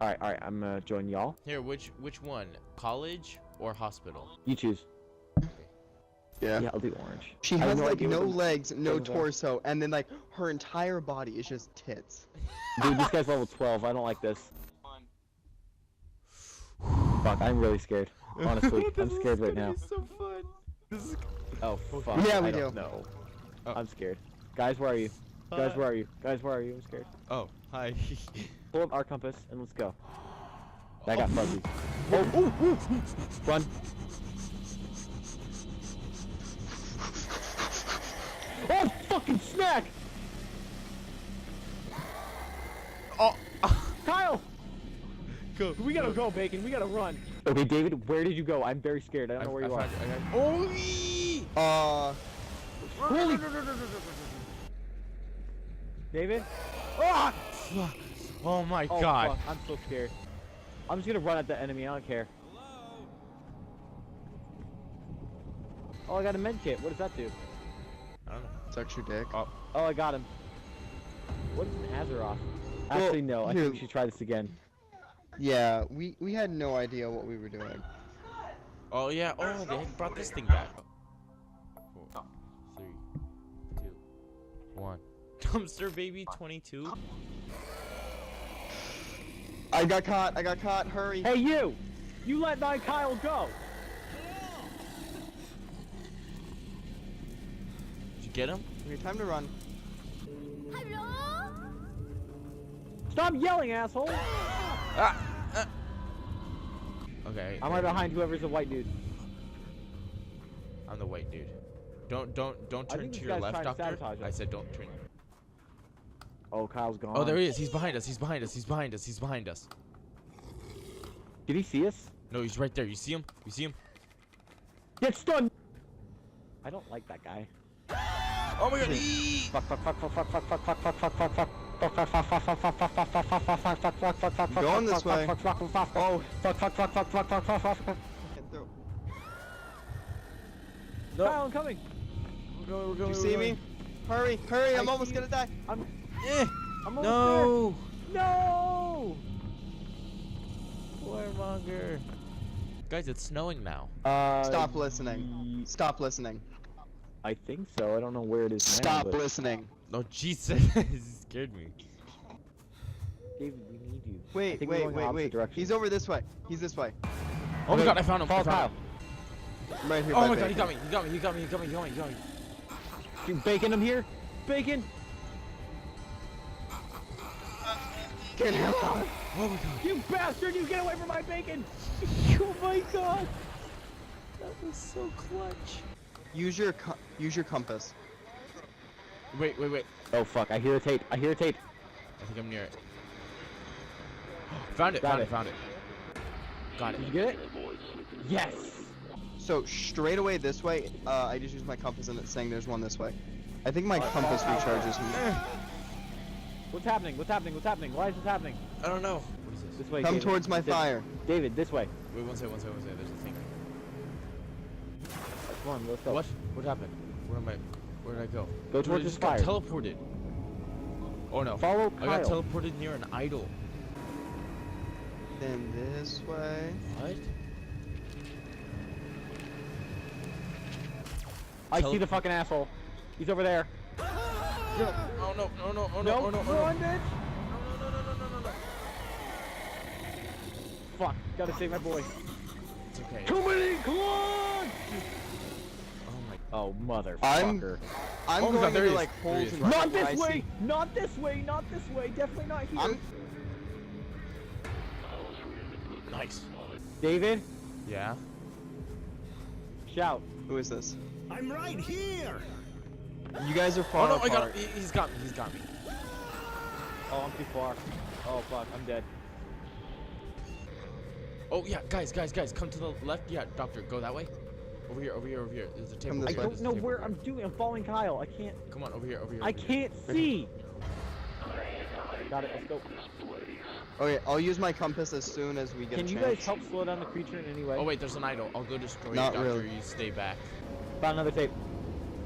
All right. I'm gonna join y'all. Here, which one? College or hospital? You choose. Yeah. Yeah, I'll do orange. She I have has no like idea no what the legs, no things are. torso, and then like her entire body is just tits. Dude, this guy's level 12. I don't like this. Fuck, I'm really scared. Honestly, I'm scared right now. So fun. This is... Oh fuck. Yeah, we I don't do. know. Oh. I'm scared. Guys, where are you? Guys, where are you? Guys, where are you? I'm scared. Oh, hi. Pull up our compass and let's go. That got fuzzy. Oh, ooh. Run. Oh, fucking snack! Oh, Kyle! go. We gotta go, Bacon. We gotta run. Okay, David, where did you go? I'm very scared. I don't know where you are. Holy... David? Ah! Oh my Oh, god. fuck. I'm so scared. I'm just gonna run at the enemy. I don't care. Oh, I got a med kit. What does that do? I don't know. Sucks your dick. Oh. Oh, I got him. What is an Azeroth? Actually, no. I think here- we should try this again. Yeah, we had no idea what we were doing. Oh yeah. Oh, they brought this thing back. 4, 3, 2, 1. Dumpster baby 22. I got caught, hurry. Hey, you! You let my Kyle go! Did you get him? Okay, time to run. Stop yelling, asshole! Ah! Okay. I'm right behind whoever's a white dude. I'm the white dude. Don't turn think to this your guy's left, trying to doctor. sabotage us. I said don't turn. Oh, Kyle's gone. Oh, there he is. He's behind us. He's behind us. He's behind us. He's behind us. Did he see us? No, he's right there. You see him? You see him? Get stunned! I don't like that guy. Oh my god! Fuck, fuck, fuck, fuck, fuck, fuck, fuck, fuck, fuck, fuck, fuck, fuck. Going this way. Oh, fuck, fuck, fuck, fuck, fuck, fuck, fuck, fuck. Get through. Kyle, I'm coming. We're Do you see me? Hurry, hurry! I'm almost gonna die. I'm almost No! there. No! Warmonger. Guys, it's snowing now. Stop listening. Stop listening. I think so. I don't know where it is now. Stop but... listening. No, Jesus. He scared me. David, we need you. I Wait, think we're wait, going wait, opposite wait. direction. He's over this way. He's this way. Oh my god, I found him. Follow I found Kyle. him. I'm right here. Oh by my god, Bacon. he got me. He got me. He got me. He got me. He got me. He got me. You Bacon him here? Bacon! Get him. Oh my god. You bastard! You get away from my bacon! Oh my god! That was so clutch. Use your compass. Wait, wait, wait. Oh fuck, I hear a tape. I hear a tape. I think I'm near it. Found it. Got Found it. it. Found it. Got Did it. you get it? Yes! So straight away this way, I just used my compass and it's saying there's one this way. I think my compass recharges me. What's happening? What's happening? What's happening? Why is this happening? I don't know. What is this? This way, Come David. towards my fire. David, this way. Wait, one second. There's a thing. Come on, let's go. What? What happened? Where am I? Where did I go? Go Dude, towards I this just got fire. teleported. Oh no. Follow I got Kyle. teleported near an idol. Then this way. What? I see the fucking asshole. He's over there. Oh no, no, no, oh no, No, oh no, oh no. run, bitch! No. Fuck, gotta save my boy. It's okay. Come in, come on! Oh my. Oh, motherfucker. I'm Oh my going God, there into he is. like There he holes is. and Not where I this way! see- Not this way! Not this way! Definitely not here. I'm Nice. David, Yeah. shout. Who is this? I'm right here. You guys are Oh far no, I got apart. him. He's got me. He's got me. Oh, I'm too far. Oh, fuck, I'm dead. Oh yeah, guys, come to the left. Yeah, doctor, go that way. Over here. There's a table. Come I this way. don't know where I'm doing. I'm following Kyle. I can't. Come on, over here. I can't see. Got it. Let's go. Okay, I'll use my compass as soon as we get Can a you chance. guys help slow down the creature in any way? Oh wait, there's an idol. I'll go destroy Not it, doctor. really. You stay back. Found another tape.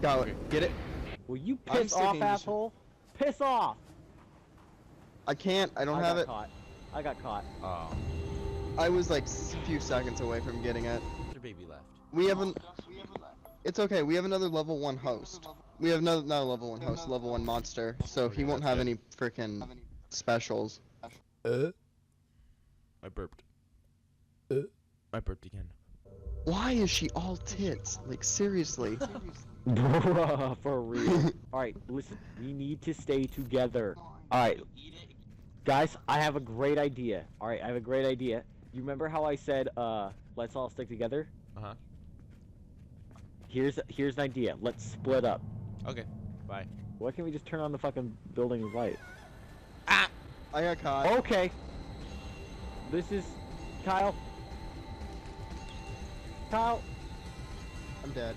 Got Okay. it. Get it? Will you I'm piss sticking off, to- asshole? Piss off! I can't. I don't have got it. Caught. I got caught. Oh, I was like a few seconds away from getting it. your baby left. We haven't. It's okay. We have another level 1 host. We have another not a level 1 host, level 1 monster. So he Okay, won't that's have good. any freaking specials. I burped. I burped again. Why is she all tits? Like seriously. Bruh, for real. Alright, listen. We need to stay together. Alright. Guys, I have a great idea. Alright, I have a great idea. You remember how I said, let's all stick together? Uh-huh. Here's an idea. Let's split up. Okay, bye. Why can't we just turn on the fucking building light? Ah! I got caught. Okay. This is Kyle. Kyle. I'm dead.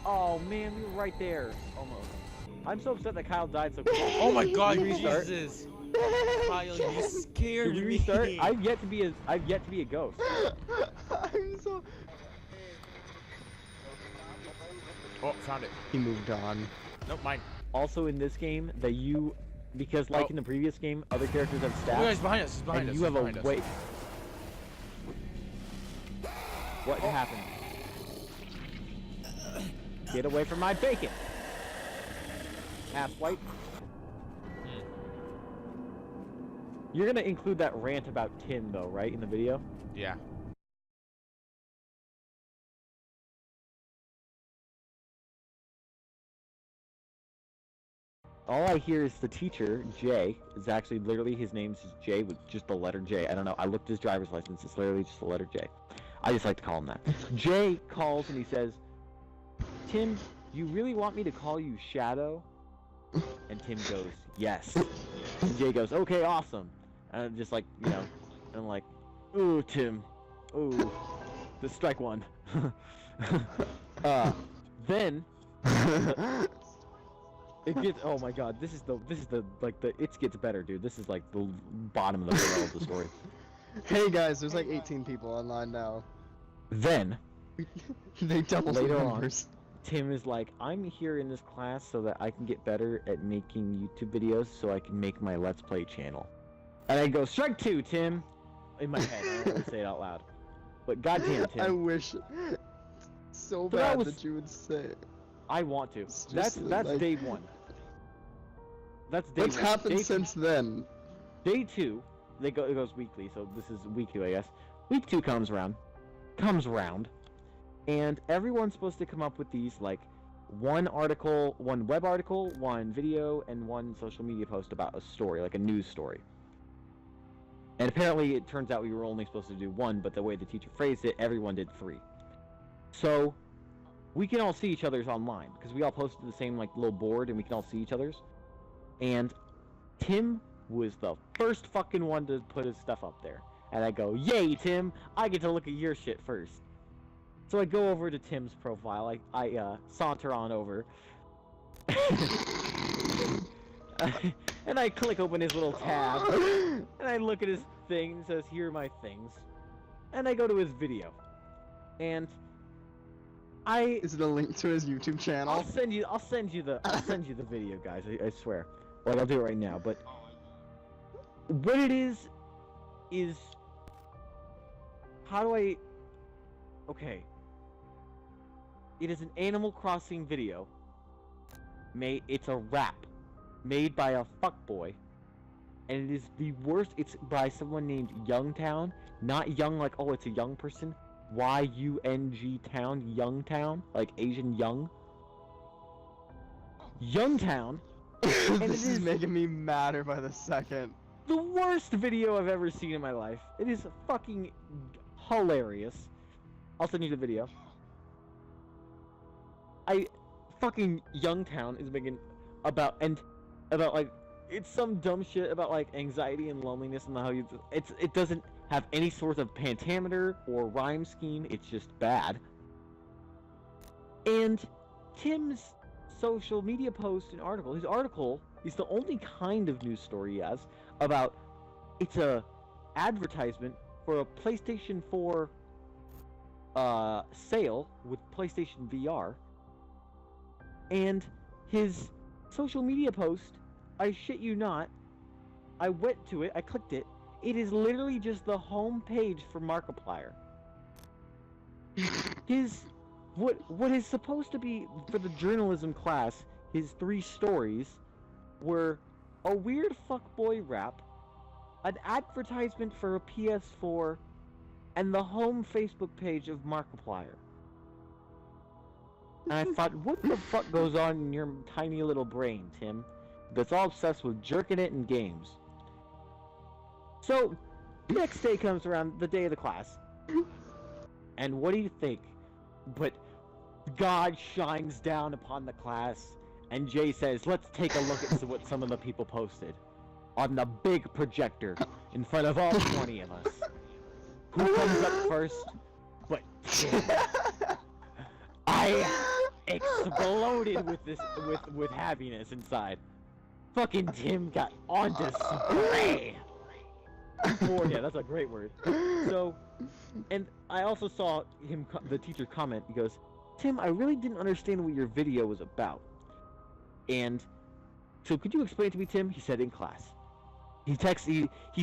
Oh man, we were right there. Almost. I'm so upset that Kyle died so quick. Oh my god, Did we restart? Jesus! Kyle, you scared Did we me. restart? I've yet to be a ghost. I'm so. Oh, found it. He moved on. Nope, mine. Also in this game, because like Oh. in the previous game, other characters have Oh, stats, he's behind us. He's behind and us. you he's have a behind us. way. What happened? Get away from my bacon! Ass white. You're gonna include that rant about Tim though, right, in the video? Yeah. All I hear is the teacher, Jay. It's actually literally his name's just Jay with just the letter J. I don't know. I looked at his driver's license. It's literally just the letter J. I just like to call him that. Jay calls and he says, "Tim, you really want me to call you Shadow?" And Tim goes, "Yes." And Jay goes, "Okay, awesome." And I'm just like, you know, and I'm like, "Ooh, Tim. Ooh, the strike one." Then it gets. Oh my God, this is the it gets better, dude. This is like the bottom of the barrel of the story. Hey guys, there's like 18 people online now. Then They doubled the Later on. numbers. Tim is like, "I'm here in this class so that I can get better at making YouTube videos so I can make my Let's Play channel." And I go, "Strike two, Tim!" In my head, I don't really say it out loud. But goddamn, Tim. I wish so that bad was- that you would say it. I want to. It's That's just, that's like- day one. That's day What's one. happened Day since then? Day two, it goes weekly, so this is week 2, I guess. Week 2 comes around, and everyone's supposed to come up with these, like, one article, one web article, one video, and one social media post about a story, like a news story. And apparently it turns out we were only supposed to do one, but the way the teacher phrased it, everyone did 3. So we can all see each other's online, because we all posted the same, like, little board, and we can all see each other's. And Tim was the first fucking one to put his stuff up there. And I go, "Yay, Tim! I get to look at your shit first." So I go over to Tim's profile. I saunter on over. And I click open his little tab. And I look at his thing. It says, "Here are my things." And I go to his video. And Is it a link to his YouTube channel? I'll send you the video, guys. I swear. Like, I'll do it right now. But what it is how do I? Okay. It is an Animal Crossing video. It's a rap made by a fuckboy, and it is the worst. It's by someone named Youngtown, not young like, oh, it's a young person. Y-U-N-G town, Youngtown, like Asian young. Youngtown. And This it is is making me madder by the second. the worst video I've ever seen in my life. It is fucking hilarious. I'll send you the video. Fucking Youngtown is making about like, it's some dumb shit about like anxiety and loneliness and how it doesn't have any sort of pentameter or rhyme scheme. It's just bad. And Tim's social media post and article, his article is the only kind of news story he has about, it's a advertisement for a PlayStation 4 sale with PlayStation VR. And his social media post, I shit you not, I went to it, I clicked it. It is literally just the home page for Markiplier. What is supposed to be for the journalism class, his 3 stories were a weird fuckboy rap, an advertisement for a PS4, and the home Facebook page of Markiplier. And I thought, what the fuck goes on in your tiny little brain, Tim, that's all obsessed with jerking it in games? So, next day comes around, the day of the class. And what do you think? But God shines down upon the class, and Jay says, let's take a look at what some of the people posted on the big projector in front of all 20 of us. Who comes up first? But Tim. I exploded with happiness inside. Fucking Tim got on display. Oh, yeah, that's a great word. So, and I also saw him, the teacher comment. He goes, Tim, I really didn't understand what your video was about. And so, could you explain to me, Tim? He said in class. He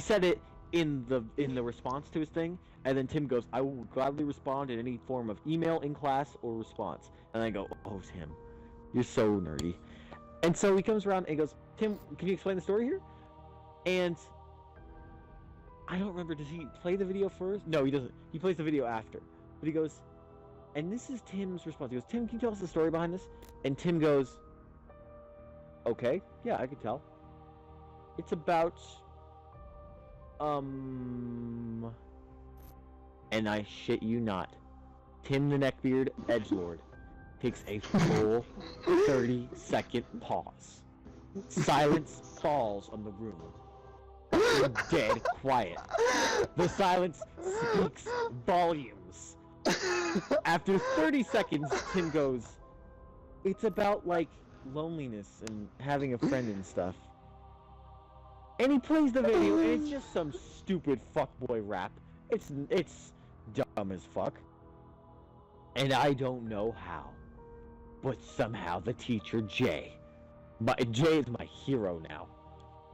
said it in the response to his thing, and then Tim goes, I will gladly respond in any form of email, in class, or response. And I go, oh, Tim, you're so nerdy. And so he comes around and goes, Tim, can you explain the story here? And I don't remember, does he play the video first? No, he doesn't. He plays the video after. But he goes, and this is Tim's response. He goes, Tim, can you tell us the story behind this? And Tim goes, okay, yeah, I can tell. It's about, and I shit you not, Tim the Neckbeard Edgelord takes a full 30-second pause. Silence falls on the room. Dead quiet. The silence speaks volumes. After 30 seconds, Tim goes, it's about, like, loneliness and having a friend and stuff. And he plays the video, and it's just some stupid fuckboy rap. It's dumb as fuck. And I don't know how, but somehow the teacher, Jay is my hero now.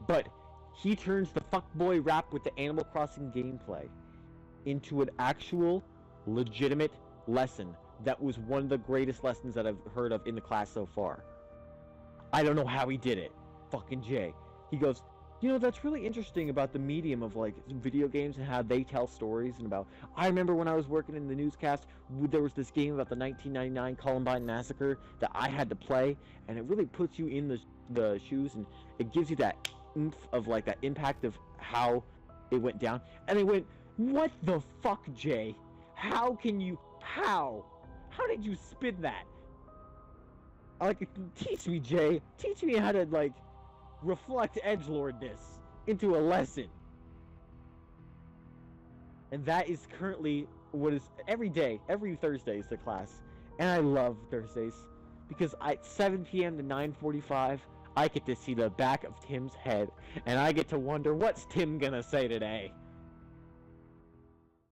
But he turns the fuckboy rap with the Animal Crossing gameplay into an actual, legitimate lesson that was one of the greatest lessons that I've heard of in the class so far. I don't know how he did it. Fucking Jay. He goes, you know, that's really interesting about the medium of, like, video games and how they tell stories and about... I remember when I was working in the newscast, there was this game about the 1999 Columbine Massacre that I had to play, and it really puts you in the shoes, and it gives you that oomph of, like, that impact of how it went down. And they went, what the fuck, Jay? How can you... How did you spin that? Like, teach me, Jay. Teach me how to, like... reflect edgelordness into a lesson. And that is currently what is every Thursday is the class. And I love Thursdays because at 7 p.m. to 9:45 I get to see the back of Tim's head and I get to wonder, what's Tim gonna say today?